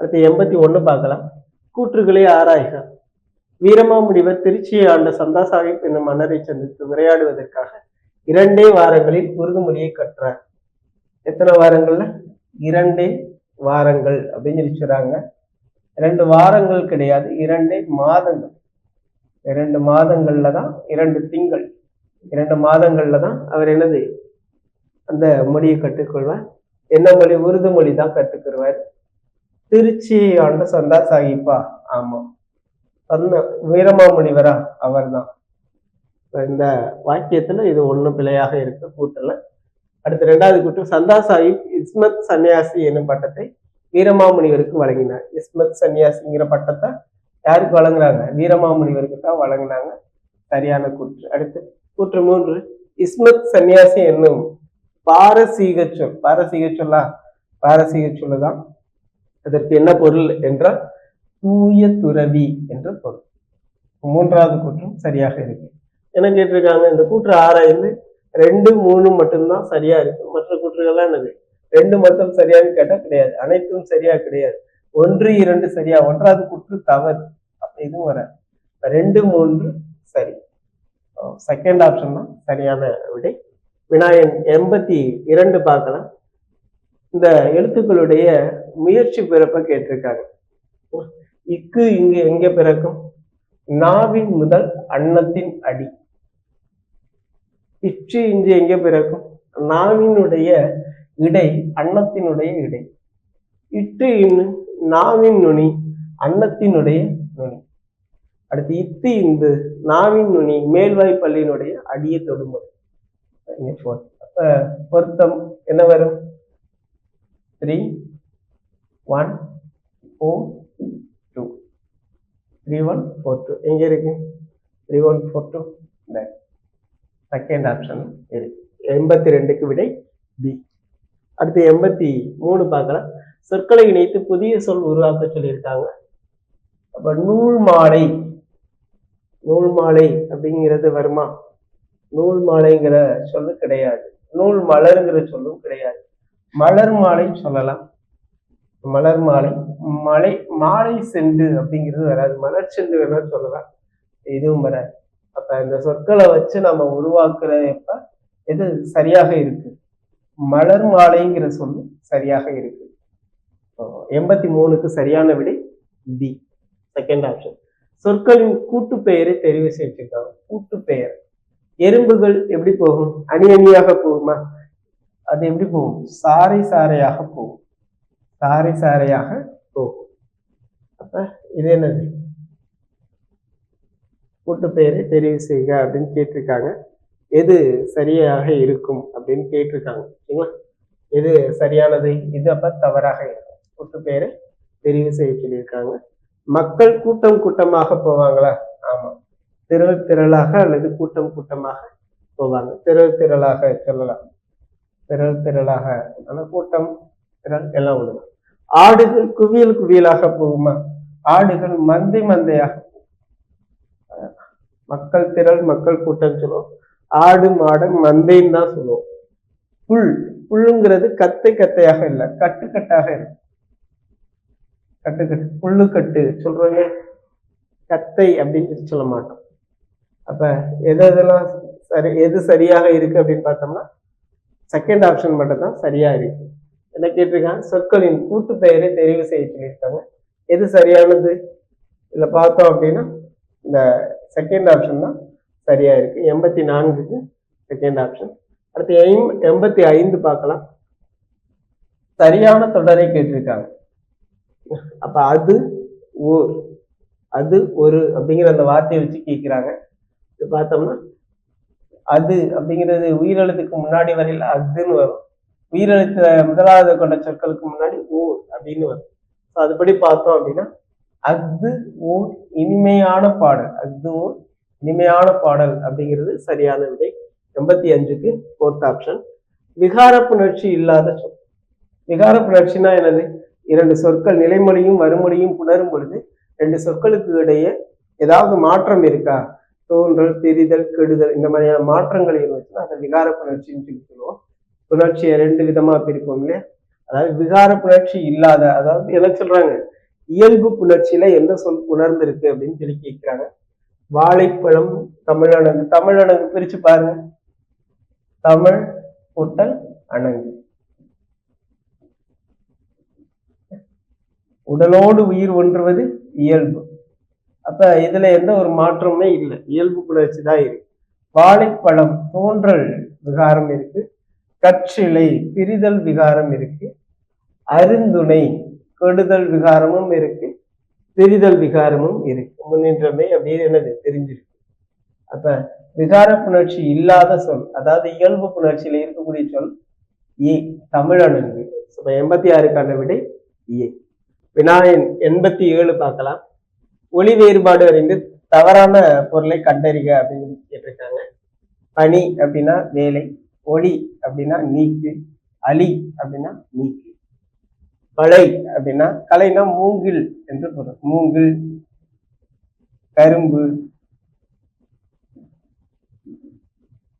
அடுத்து 81 பார்க்கலாம். கூற்றுகளை ஆராய்க. வீரமாமுனிவர் திருச்சியை ஆண்ட சந்தா சாஹிப் என்னும் மன்னரை சந்தித்து உரையாடுவதற்காக 2 வாரங்களில் உருதுமொழியை கற்றார். எத்தனை வாரங்கள்ல? 2 வாரங்கள் அப்படின்னு சொல்லிச்சுறாங்க. 2 வாரங்கள் கிடையாது, 2 மாதங்கள். 2 மாதங்கள்ல தான், 2 திங்கள், 2 மாதங்கள்ல தான் அவர் என்னது அந்த மொழியை கற்றுக்கொள்வார். என்ன மொழி? உருது மொழி தான் கற்றுக்கொள்வார். திருச்சியை ஆண்ட சந்தா சாஹிப்பா? ஆமா. வீரமாமுனிவரா? அவர் தான். இந்த வாக்கியத்துல இது ஒண்ணு பிழையாக இருக்கு கூட்டல. அடுத்து 2வது கூற்று, சந்தா சாஹிப் இஸ்மத் சன்னியாசி என்னும் பட்டத்தை வீரமாமுனிவருக்கு வழங்கினார். இஸ்மத் சன்னியாசிங்கிற பட்டத்தை யாருக்கு வழங்குறாங்க? வீரமாமுனிவருக்கு தான் வழங்கினாங்க. சரியான கூற்று. அடுத்து கூற்று 3, இஸ்மத் சன்னியாசி என்னும் பாரசீக சொல். பாரசீக சொல்லா? பாரசீக சொல்லுதான். அதற்கு என்ன பொருள் என்றால் தூய துறவி என்ற பொருள். 3வது கூற்றும் சரியாக இருக்கு. என்ன கேட்டிருக்காங்க? இந்த கூற்று ஆராய்ந்து 2, 3 மட்டும்தான் சரியா இருக்கு. மற்ற கூற்றுகள்லாம் என்னது? 2 மட்டும் சரியான்னு கேட்டா கிடையாது, அனைத்தும் சரியா கிடையாது. 1, 2 சரியா, 1வது கூற்று தவறு. அப்ப இதுவும் வர 2, 3 சரி. செகண்ட் ஆப்ஷன் தான் சரியான விடை. வினாயன் 82 பார்க்கலாம். இந்த எழுத்துக்களுடைய முயற்சி பிறப்ப கேட்டிருக்காங்க. இக்கு இங்கு எங்க பிறக்கும்? நாவின் முதல் அன்னத்தின் அடி. இச்சு இன்று எங்க பிறக்கும்? நாவினுடைய இடை அன்னத்தினுடைய இடை. இட்டு இன்னு நாவின் நுனி அன்னத்தினுடைய நுனி. அடுத்து இத்து இந்து நாவின் நுனி மேல்வாய் பல்லினுடைய அடியை தொடுமுறை. அப்ப பொருத்தம் என்ன வரும்? 3, 1, 4, 2. 3, 1, 4, 2 எங்க இருக்கு? 3, 1, 4, 2 செகண்ட் ஆப்ஷன் இருக்கு. 82க்கு விடை பி. அடுத்து 83 பார்க்கலாம். சொற்களை இணைத்து புதிய சொல் உருவாக்க சொல்லியிருக்காங்க. அப்ப நூல் மாலை, நூல் மாலை அப்படிங்கிறது வருமா? நூல் மாலைங்கிற சொல்லு கிடையாது. நூல் மலருங்கிற சொல்லும் கிடையாது. மலர் மாலை சொல்லலாம். மலர் மாலை. மலை மாலை செண்டு அப்படிங்கிறது வராது. மலர் செண்டு வேணா சொல்லலாம், இதுவும் வராது. அப்ப இந்த சொற்களை வச்சு நம்ம உருவாக்குறப்ப எது சரியாக இருக்கு? மலர் மாலைங்கிற சொல்லு சரியாக இருக்கு. 83க்கு சரியான விடை டி, செகண்ட் ஆப்ஷன். சொற்களின் கூட்டு பெயரை தெரிவு செய்திருக்காங்க. கூட்டு பெயர். எறும்புகள் எப்படி போகும்? அணி அணியாக போகுமா? அது எப்படி போகும்? சாறை சாறையாக போகும். சாறை சாறையாக போகும். அப்ப இது என்னது? கூட்டு பெயரை தெரிவு செய்க அப்படின்னு கேட்டிருக்காங்க. எது சரியாக இருக்கும் அப்படின்னு கேட்டிருக்காங்க. சரிங்களா? எது சரியானது? இது அப்ப தவறாக இருக்கும். கூட்டு பெயரை தெரிவு செய்ய சொல்லியிருக்காங்க. மக்கள் கூட்டம் கூட்டமாக போவாங்களா? ஆமா. திரள் திரளாக அல்லது கூட்டம் கூட்டமாக போவாங்க. திரள் திரளாக சொல்லலாம். திரள் திரளாக, ஆனா கூட்டம் திரள் எல்லாம் ஒண்ணு. ஆடுகள் குவியல் குவியலாக போகுமா? ஆடுகள் மந்தை மந்தையாக. மக்கள் திரள் மக்கள் கூட்டம் சொல்லுவோம். ஆடு மாடு மந்தைன்னு தான் சொல்லுவோம். புல், புல்லுங்கிறது கத்தை கத்தையாக இல்லை, கட்டு கட்டாக இருக்கு. கட்டு கட்டு, புல்லு கட்டு சொல்றோங்க, கத்தை அப்படின்னு சொல்ல மாட்டோம். அப்ப எதெல்லாம் சரி, எது சரியாக இருக்கு அப்படின்னு பார்த்தோம்னா செகண்ட் ஆப்ஷன் மட்டும் தான் சரியா இருக்கு. என்ன கேட்டிருக்காங்க? சொற்களின் கூட்டு பெயரை தெரிவு செய்ய சொல்லியிருக்காங்க. எது சரியானது? இதுல பார்த்தோம் அப்படின்னா இந்த செகண்ட் ஆப்ஷன் தான் சரியா இருக்கு. 84க்கு செகண்ட் ஆப்ஷன். அடுத்து 85 பார்க்கலாம். சரியான தொடரை கேட்டிருக்காங்க. அப்ப அது ஓர், அது ஒரு அப்படிங்கிற அந்த வார்த்தையை வச்சு கேட்கிறாங்க. இது பார்த்தோம்னா அது அப்படிங்கிறது உயிரெழுத்துக்கு முன்னாடி வரையில அதுன்னு வரும். உயிரெழுத்து முதலாவது கொண்ட சொற்களுக்கு முன்னாடி ஓர் அப்படின்னு வரும். அதுபடி பார்த்தோம் அப்படின்னா அது ஓர் இனிமையான பாடல். அது ஓர் இனிமையான பாடல் அப்படிங்கிறது சரியான விடை. 85க்கு ஃபோர்த் ஆப்ஷன். விகார புணர்ச்சி இல்லாத சொல். விகார புணர்ச்சினா என்னது? 2 சொற்கள் நிலைமொழியும் வறுமொழியும் புணரும் பொழுது 2 சொற்களுக்கு இடையே ஏதாவது மாற்றம் இருக்கா? தோன்றல், தெரிதல், கெடுதல், இந்த மாதிரியான மாற்றங்கள் இருந்துச்சுன்னா அதை விகார புணர்ச்சின்னு சொல்லி சொல்லுவோம். புணர்ச்சியை 2 விதமா பிரிப்போம் இல்லையா? அதாவது விகார புணர்ச்சி இல்லாத, அதாவது என்ன சொல்றாங்க, இயல்பு புணர்ச்சியில எந்த சொல் உணர்ந்திருக்கு அப்படின்னு சொல்லி கேட்கிறாங்க. வாழைப்பழம், தமிழணங்கு. தமிழணங்கு பிரிச்சு பாருங்க. தமிழ் கூட்டல் அணங்கு. உடலோடு உயிர் ஒன்றுவது இயல்பு. அப்ப இதுல எந்த ஒரு மாற்றமுமே இல்லை, இயல்பு புணர்ச்சி தான் இருக்கு. வாழைப்பழம் தோன்றல் விகாரம் இருக்கு, கற்றிலை பிரிதல் விகாரம் இருக்கு, அருந்துணை கெடுதல் விகாரமும் இருக்கு, பிரிதல் விகாரமும் இருக்கு. முன்னின்றமை அப்படியே என்னது தெரிஞ்சிருக்கு. அப்ப விகார புணர்ச்சி இல்லாத சொல், அதாவது இயல்பு புணர்ச்சியில இருக்கக்கூடிய சொல் ஏ, தமிழணங்கு. 86க்கான விடை ஏ. வினாயன் 87 பார்க்கலாம். ஒளி வேறுபாடு அறிந்து தவறான பொருளை கண்டறிக அப்படின்னு கேட்டிருக்காங்க. பணி அப்படின்னா வேலை, ஒளி அப்படின்னா நீக்கு, அலி அப்படின்னா நீக்கு, களை அப்படின்னா கலைனா மூங்கில் என்று பொருள். மூங்கில், கரும்பு,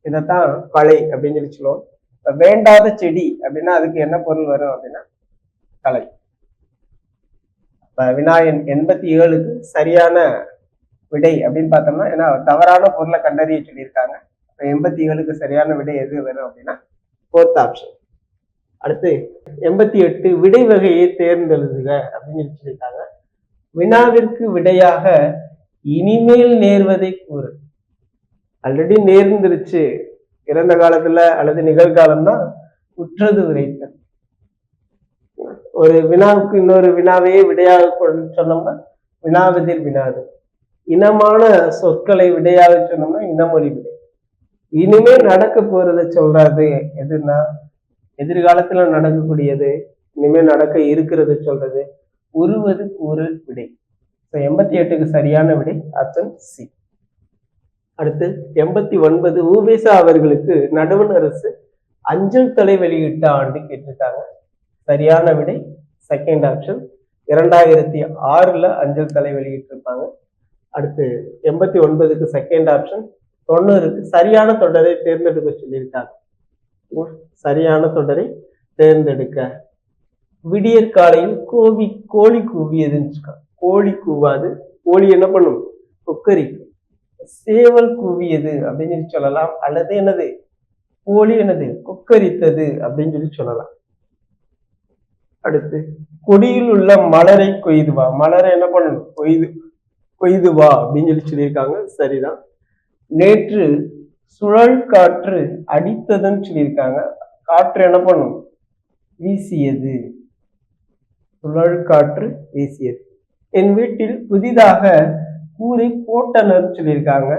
இதைத்தான் களை அப்படின்னு சொல்லி சொல்லுவோம். வேண்டாத செடி அப்படின்னா அதுக்கு என்ன பொருள் வரும் அப்படின்னா களை. வினாயன் 87க்கு சரியான விடை அப்படின்னு பார்த்தோம்னா, ஏன்னா தவறான பொருளை கண்டறிய சொல்லியிருக்காங்க. 87க்கு சரியான விடை எது வரும் அப்படின்னா 4th ஆப்ஷன். அடுத்து 88 விடை வகையை தேர்ந்தெழுதுக அப்படின்னு சொல்லியிருக்காங்க. வினாவிற்கு விடையாக இனிமேல் நேர்வதை கூறு. ஆல்ரெடி நேர்ந்துருச்சு, இறந்த காலத்துல அல்லது நிகழ்காலம் தான் உற்றது உரைத்தல். ஒரு வினாவுக்கு இன்னொரு வினாவையே விடையாக சொன்னோம்னா வினாவெதிர் வினாது. இனமான சொற்களை விடையாக சொன்னோம்னா இனமொழி விடை. இனிமேல் நடக்க போறத சொல்றது எதுன்னா எதிர்காலத்துல நடக்கக்கூடியது, இனிமேல் நடக்க இருக்கிறது சொல்றது. உருவது கூறல் விடை. 88க்கு சரியான விடை ஆப்ஷன் சி. அடுத்து 89 ஊவேசா அவர்களுக்கு நடுவண் அரசு அஞ்சல் தலை வெளியிட்ட ஆண்டு கேட்டிருக்காங்க. சரியான விடை செகண்ட் ஆப்ஷன். 2006 அஞ்சல் தலை வெளியிட்டிருப்பாங்க. அடுத்து 89க்கு செகண்ட் ஆப்ஷன். 90க்கு சரியான தொடரை தேர்ந்தெடுக்க சொல்லியிருக்காங்க. சரியான தொடரை தேர்ந்தெடுக்க. விடியற் காலையில் கோழி கூவியதுன்னு, கோழி கூவாது, கோழி என்ன பண்ணும் கொக்கரிக்கும். சேவல் கூவியது அப்படின்னு சொல்லி சொல்லலாம், அல்லது என்னது கோழி என்னது கொக்கரித்தது அப்படின்னு சொல்லி சொல்லலாம். அடுத்து கொடியில் உள்ள மலரை கொய்துவா. மலரை என்ன பண்ணணும் கொய்துவா அப்படின்னு சொல்லி சொல்லியிருக்காங்க. சரிதான். நேற்று சுழல் காற்று அடித்ததுன்னு சொல்லியிருக்காங்க. காற்று என்ன பண்ணும் வீசியது. சுழல் காற்று வீசியது. என் வீட்டில் புதிதாக கூரை போட்டனர் சொல்லியிருக்காங்க.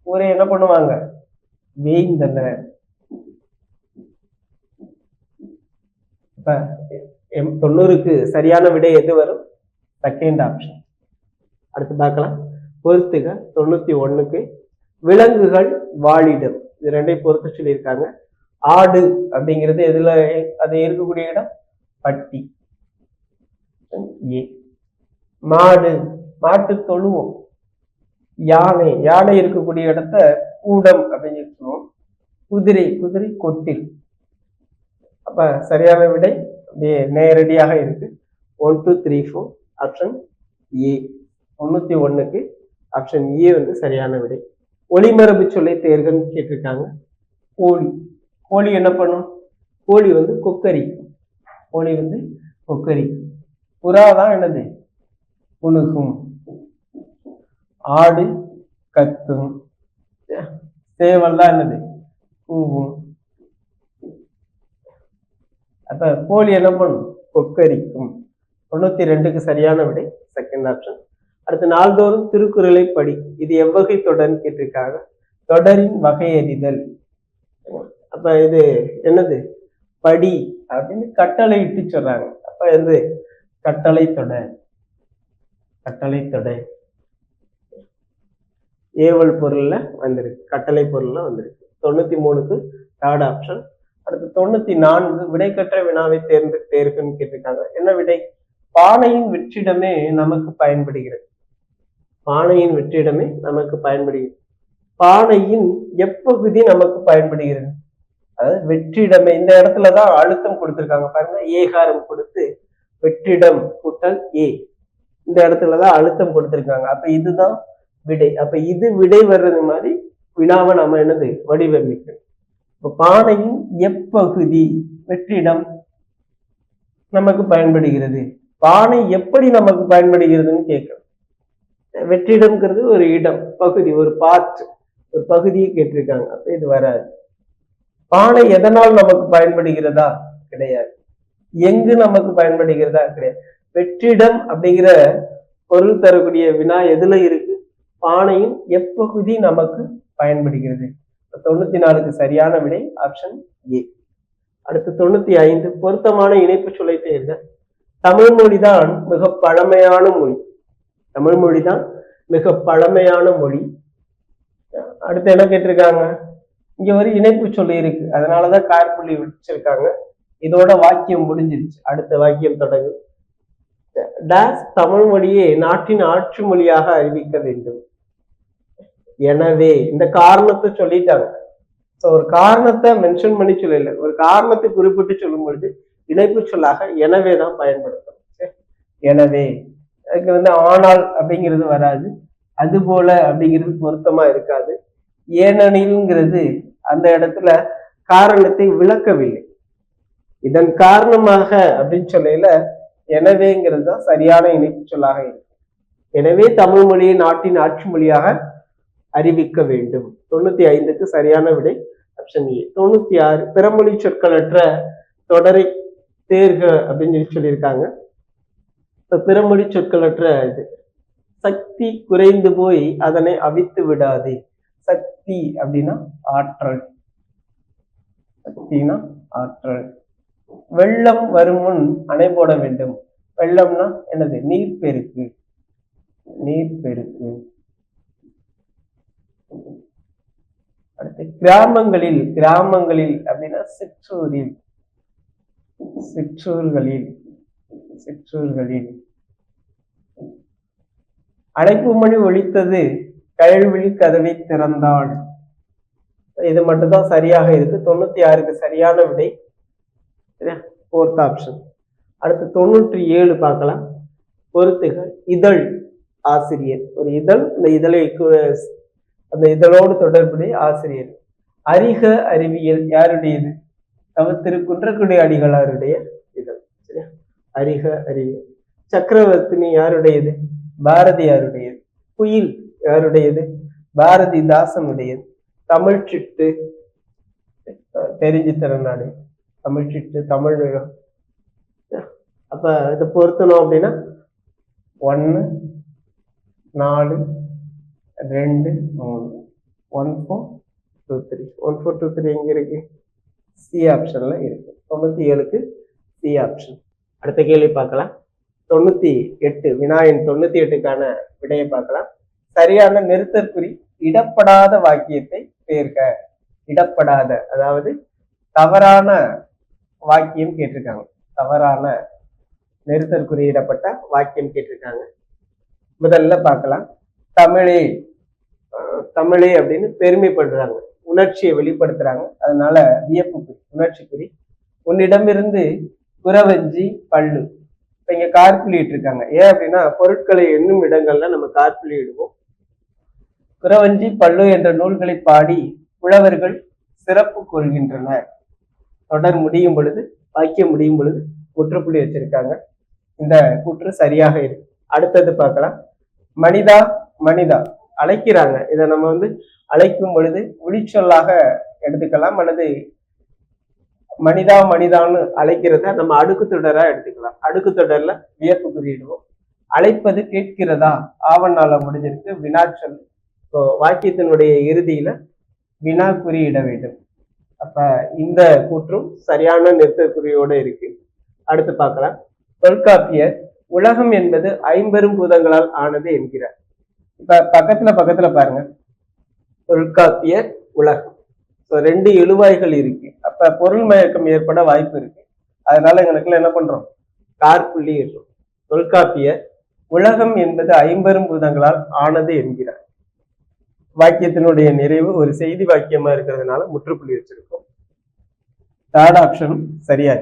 கூரை என்ன பண்ணுவாங்க வேய்ந்தனர். 90க்கு சரியான விடை எது வரும் செகண்ட் ஆப்ஷன். அடுத்து பார்க்கலாம். பொறுத்துக 91க்கு விலங்குகள் வாழிடம். இது ரெண்டையும் பொறுத்து சொல்லியிருக்காங்க. ஆடு அப்படிங்கிறது எதுல அது இருக்கக்கூடிய இடம் பட்டி ஏ. மாடு மாட்டு தொழுவோம். யானை இருக்கக்கூடிய இடத்த கூடம் அப்படின்னு சொல்லுவோம். குதிரை கொட்டில். அப்ப சரியான விடை அப்படியே நேரடியாக இருக்கு. 1 2 3 4 ஆப்ஷன் ஏ. 91க்கு ஆப்ஷன் ஏ சரியான விடை. ஒளிமரபு சொல்லை தேர்கன்னு கேட்டிருக்காங்க. கோழி என்ன பண்ணும்? கோழி கொக்கரிக்கும். கோழி கொக்கரிக்கும். புறா தான் என்னது புணுகும். ஆடு கத்தும். சேவல் தான் என்னது கூவும். அப்ப கோழி என்ன பண்ணும் கொக்கரிக்கும். 92க்கு சரியான விடை செகண்ட் ஆப்ஷன். அடுத்து நாள்தோறும் திருக்குறளை படி. இது எவ்வகை தொடர்ன்னு கேட்டிருக்காங்க. தொடரின் வகை அறிதல். அப்ப இது என்னது படி அப்படின்னு கட்டளை இட்டு சொல்றாங்க. அப்ப கட்டளை தொடர். ஏவல் பொருள்ல வந்திருக்கு, கட்டளை பொருள்ல வந்திருக்கு. 93க்கு தேர்ட் ஆப்ஷன். அடுத்து 94 விடைக்கற்ற வினாவை தேர்வுன்னு கேட்டிருக்காங்க. என்ன விடை? பானையின் வெற்றிடமே நமக்கு பயன்படுகிறது. பானையின் வெற்றிடமே நமக்கு பயன்படுகிறது. பானையின் எப்பகுதி நமக்கு பயன்படுகிறது? அதாவது வெற்றிடமே இந்த இடத்துலதான் அழுத்தம் கொடுத்திருக்காங்க பாருங்க. ஏகாரம் கொடுத்து வெற்றிடம் கூட்டல் ஏ இந்த இடத்துலதான் அழுத்தம் கொடுத்திருக்காங்க. அப்ப இதுதான் விடை. அப்ப இது விடை வர்றது மாதிரி வினாவை நம்ம என்னது வடிவமைக்கணும். இப்ப பானையின் எப்பகுதி வெற்றிடம் நமக்கு பயன்படுகிறது. பானை எப்படி நமக்கு பயன்படுகிறதுன்னு கேட்கணும். வெற்றிடம்ங்கிறது ஒரு இடம், பகுதி, ஒரு பார்ட், ஒரு பகுதியை கேட்டிருக்காங்க. அப்ப இது வராது. பானை எதனால் நமக்கு பயன்படுகிறதா? கிடையாது. எங்கு நமக்கு பயன்படுகிறதா? கிடையாது. வெற்றிடம் அப்படிங்கிற பொருள் தரக்கூடிய வினா எதுல இருக்கு? பானையின் எப்பகுதி நமக்கு பயன்படுகிறது. 94க்கு சரியான விடை ஆப்ஷன் ஏ. அடுத்து 95 பொருத்தமான இணைப்பு சொல்லை தேர்ந்த. தமிழ் மொழிதான் மிக பழமையான மொழி. தமிழ் மொழிதான் மிக பழமையான மொழி. அடுத்து என்ன கேட்டிருக்காங்க? இங்க ஒரு இணைப்பு சொல்லி இருக்கு, அதனாலதான் கார்புள்ளி வச்சிருக்காங்க. இதோட வாக்கியம் முடிஞ்சிருச்சு. அடுத்த வாக்கியம் தொடங்கு. டாஸ் தமிழ் மொழியை நாட்டின் ஆட்சி மொழியாக அறிவிக்க வேண்டும். எனவே இந்த காரணத்தை சொல்லிட்டாங்க. ஒரு காரணத்தை மென்ஷன் பண்ணி சொல்லல, ஒரு காரணத்தை குறிப்பிட்டு சொல்லும் பொழுது இணைப்பு சொல்லாக எனவே தான் பயன்படுத்தணும். எனவே அதுக்கு ஆனால் அப்படிங்கிறது வராது, அது போல அப்படிங்கிறது பொருத்தமா இருக்காது. ஏனெனில்ங்கிறது அந்த இடத்துல காரணத்தை விளக்கவில்லை. இதன் காரணமாக அப்படின்னு சொல்லல, எனவேங்கிறது தான் சரியான இணைப்பு சொல்லாக இருக்கு. எனவே தமிழ் மொழியை நாட்டின் ஆட்சி மொழியாக அறிவிக்க வேண்டும். 95க்கு சரியான விடை ஆப்ஷன் ஏ. 96 பிறமொழி சொற்களற்ற தொடரை தேர்க அப்படின்னு சொல்லியிருக்காங்க. இப்ப பிறமொழி சொற்களற்ற இது சக்தி குறைந்து போய் அதனை அவித்து விடாதே. சக்தி அப்படின்னா ஆற்றல், சக்தினா ஆற்றல். வெள்ளம் வரும் முன் அணை போட வேண்டும். வெள்ளம்னா என்னது? நீர்ப்பெருக்கு, நீர்ப்பெருக்கு. அடுத்து கிராமங்களில், கிராமங்களில் அப்படின்னா சிற்றூரில், சிற்றூர்களில், சிற்றூர்களில். அழைப்பு மணி ஒலித்தது, கயல்விழி கதவை திறந்தாள். இது மட்டும்தான் சரியாக இருக்கு. 96க்கு சரியான விடை ஃபோர்த் ஆப்ஷன். அடுத்து 97 பார்க்கலாம். பொறுத்துக. இதழ் ஆசிரியர், ஒரு இதழ், இந்த இதழை அந்த இதழோடு தொடர்புடைய ஆசிரியர். அறிக அறிவியல் யாருடையது? திரு குன்றக்குடி அடிகளாருடைய இதழ். சரியா? அறிக அறிவியல். சக்கரவர்த்தினி யாருடையது? பாரதியாருடையது. குயில் யாருடையது? பாரதிதாசனுடையது. தமிழ் சிட்டு தெரிஞ்சு திறனாடு, தமிழ் சிட்டு, தமிழகம். அப்ப இதை பொருத்தணும் அப்படின்னா 1 4 2 3 1 4 2 3 1 4 2 3 எங்க இருக்கு? சி ஆப்ஷன்ல இருக்கு. 97க்கு சி ஆப்ஷன். அடுத்த கேள்வி பார்க்கலாம். 98 வினாயின் 98க்கான விடையை பார்க்கலாம். சரியான நிறுத்தற்குறி இடப்படாத வாக்கியத்தை தேர்க. இடப்படாத அதாவது தவறான வாக்கியம் கேட்டிருக்காங்க. தவறான நிறுத்தற்குறி இடப்பட்ட வாக்கியம் கேட்டிருக்காங்க. முதல்ல பார்க்கலாம். தமிழே, தமிழே அப்படின்னு பெருமைப்படுறாங்க, உணர்ச்சியை வெளிப்படுத்துறாங்க. அதனால வியப்பு குறி, உணர்ச்சி குறி. உன்னிடமிருந்து குறவஞ்சி பல்லு. இப்ப இங்க கார்புள்ளி இட்டிருக்காங்க. ஏன் அப்படின்னா பொருட்களை எண்ணும் இடங்கள்ல நம்ம கார்புள்ளி இடுவோம். குறவஞ்சி பல்லு என்ற நூல்களை பாடி புலவர்கள் சிறப்பு கொள்கின்றனர். தொடர் முடியும் பொழுது, வாக்கியம் முடியும் பொழுது முற்றுப்புள்ளி வச்சிருக்காங்க. இந்த கூற்று சரியாக இருக்கு. அடுத்தது பார்க்கலாம். மனிதா மனிதா அழைக்கிறாங்க. இதை நம்ம அழைக்கும் பொழுது ஒளிச்சொல்லாக எடுத்துக்கலாம், அல்லது மனிதா மனிதான்னு அழைக்கிறத நம்ம அடுக்கு தொடரா எடுத்துக்கலாம். அடுக்கு தொடர்ல வியப்பு குறியிடுவோம். அழைப்பது கேட்கிறதா ஆவணால முடிஞ்சிருக்கு, வினாச்சொல். இப்போ வாக்கியத்தினுடைய இறுதியில வினா குறியிட வேண்டும். அப்ப இந்த கூற்றும் சரியான நிறுத்தற்குறியோட இருக்கு. அடுத்து பார்க்கலாம். தொல்காப்பியர் உலகம் என்பது 50 பூதங்களால் ஆனது என்கிறார். இப்ப பக்கத்துல பாருங்க. தொல்காப்பியர் உலகம். 2 எழுவாய்கள் இருக்கு. அப்ப பொருள் மயக்கம் ஏற்பட வாய்ப்பு இருக்கு. அதனால எங்களுக்குள்ள என்ன பண்றோம்? கார்புள்ளி இடுறோம். தொல்காப்பியர் உலகம் என்பது 50 பூதங்களால் ஆனது என்கிறார். வாக்கியத்தினுடைய நிறைவு ஒரு செய்தி வாக்கியமா இருக்கிறதுனால முற்றுப்புள்ளி வச்சிருக்கோம். தேர்ட் ஆப்ஷனும் சரியா.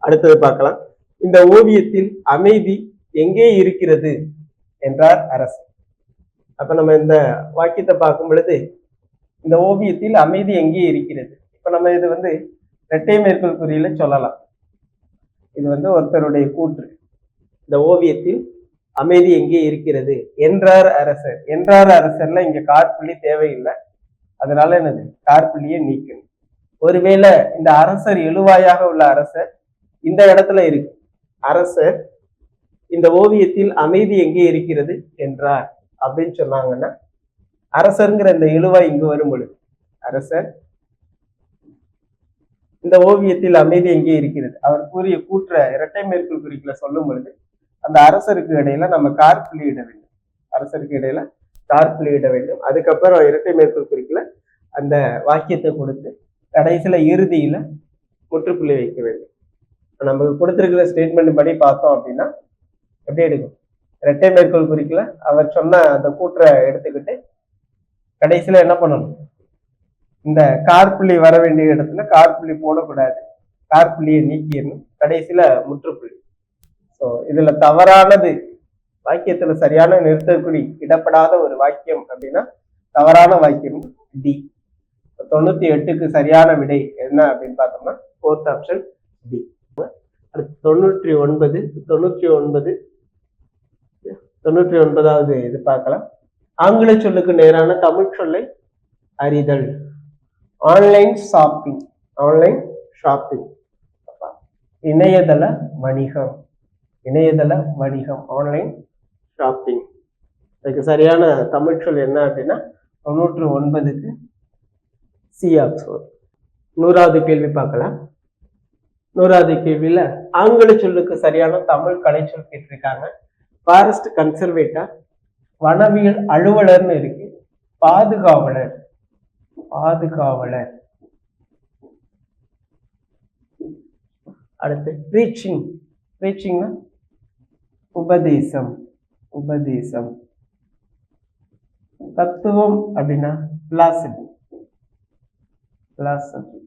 அடுத்தது பார்க்கலாம். இந்த ஓவியத்தில் அமைதி எங்கே இருக்கிறது என்றார் அரசர். அப்ப நம்ம இந்த வாக்கியத்தை பார்க்கும் பொழுது இந்த ஓவியத்தில் அமைதி எங்கே இருக்கிறது. இப்ப நம்ம இது இரட்டை மேற்கோள் குறியில சொல்லலாம். இது ஒருத்தருடைய கூற்று. இந்த ஓவியத்தில் அமைதி எங்கே இருக்கிறது என்றார் அரசர். என்றார் அரசர்ல இங்க காற்புள்ளி தேவையில்லை. அதனால என்னது காற்புள்ளியை நீக்கணும். ஒருவேளை இந்த அரசர் எழுவாயாக உள்ள அரசர் இந்த இடத்துல இருக்கு. அரசர் இந்த ஓவியத்தில் அமைதி எங்கே இருக்கிறது என்றார் அப்படின்னு சொன்னாங்கன்னா அரசருங்கிற இந்த எழுவாய் இங்கு வரும் பொழுது அரசர் இந்த ஓவியத்தில் அமைதி எங்கே இருக்கிறது அவர் கூறிய கூற்ற இரட்டை மேற்கோள் குறிக்கல சொல்லும் பொழுது அந்த அரசருக்கு இடையில நம்ம காற்புள்ளி இட வேண்டும். அரசருக்கு இடையில காற்புள்ளி இட வேண்டும். அதுக்கப்புறம் இரட்டை மேற்கோள் குறிக்கல அந்த வாக்கியத்தை கொடுத்து கடைசியில இறுதியில முற்றுப்புள்ளி வைக்க வேண்டும். நமக்கு கொடுத்திருக்கிற ஸ்டேட்மெண்ட் படி பார்த்தோம் அப்படின்னா எப்படி எடுக்கும்? இரட்டை மேற்கோள் குறிக்கல அவர் சொன்ன அந்த கூற்றை எடுத்துக்கிட்டு கடைசியில என்ன பண்ணணும்? இந்த காற்புள்ளி வர வேண்டிய இடத்துல காற்புள்ளி போடக்கூடாது, காற்புள்ளியை நீக்கிடணும், கடைசியில முற்றுப்புள்ளி. ஸோ இதுல தவறானது வாக்கியத்துல சரியான நிறுத்தக்குறி இடப்படாத ஒரு வாக்கியம் அப்படின்னா தவறான வாக்கியம் டி. 98க்கு சரியான விடை என்ன அப்படின்னு பார்த்தோம்னா 4th ஆப்ஷன் டி. அடுத்து 99வது இது பார்க்கலாம். ஆங்கில சொல்லுக்கு நேரான தமிழ் சொல்லை அறிதல். Online shopping. ஆன்லைன் ஷாப்பிங் இணையதள வணிகம். இணையதள வணிகம் ஆன்லைன் ஷாப்பிங். அதுக்கு சரியான தமிழ் சொல் என்ன அப்படின்னா 99க்கு சி ஆப்ஷன். 100வது கேள்வி பார்க்கலாம். 100வது கேள்வியில ஆங்கில சொல்லுக்கு சரியான தமிழ் கலைச்சொல் கேட்டிருக்காங்க. ஃபாரஸ்ட் கன்சர்வேட்டர், வனவியல் அலுவலர்னு இருக்கு, பாதுகாவலர். பாதுகாவலர். அடுத்து ப்ரீச்சிங். ப்ரீச்சிங்னா உபதேசம். உபதேசம். தத்துவம் அப்படின்னா பிலாசபி. பிலாசபி.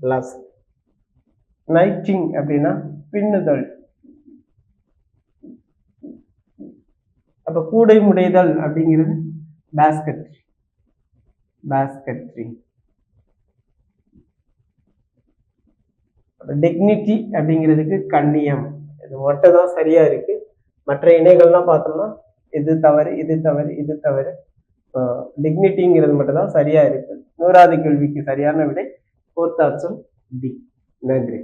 பிலாசபி. நைட்டிங் அப்படின்னா பின்னுதல். அப்ப கூடை முடைதல் அப்படிங்கிறது பாஸ்கெட்ரி. பாஸ்கெட்ரி. டிக்னிட்டி அப்படிங்கிறதுக்கு கண்ணியம். இது மட்டும் தான் சரியா இருக்கு. மற்ற இணைகள்லாம் பார்த்தோம்னா இது தவறு, இது தவறு, இது தவறு. டிக்னிட்டிங்கிறது மட்டும் தான் சரியா இருக்கு. 100வது கேள்விக்கு சரியான விடை 4th ஆப்ஷன் டி. நன்றி.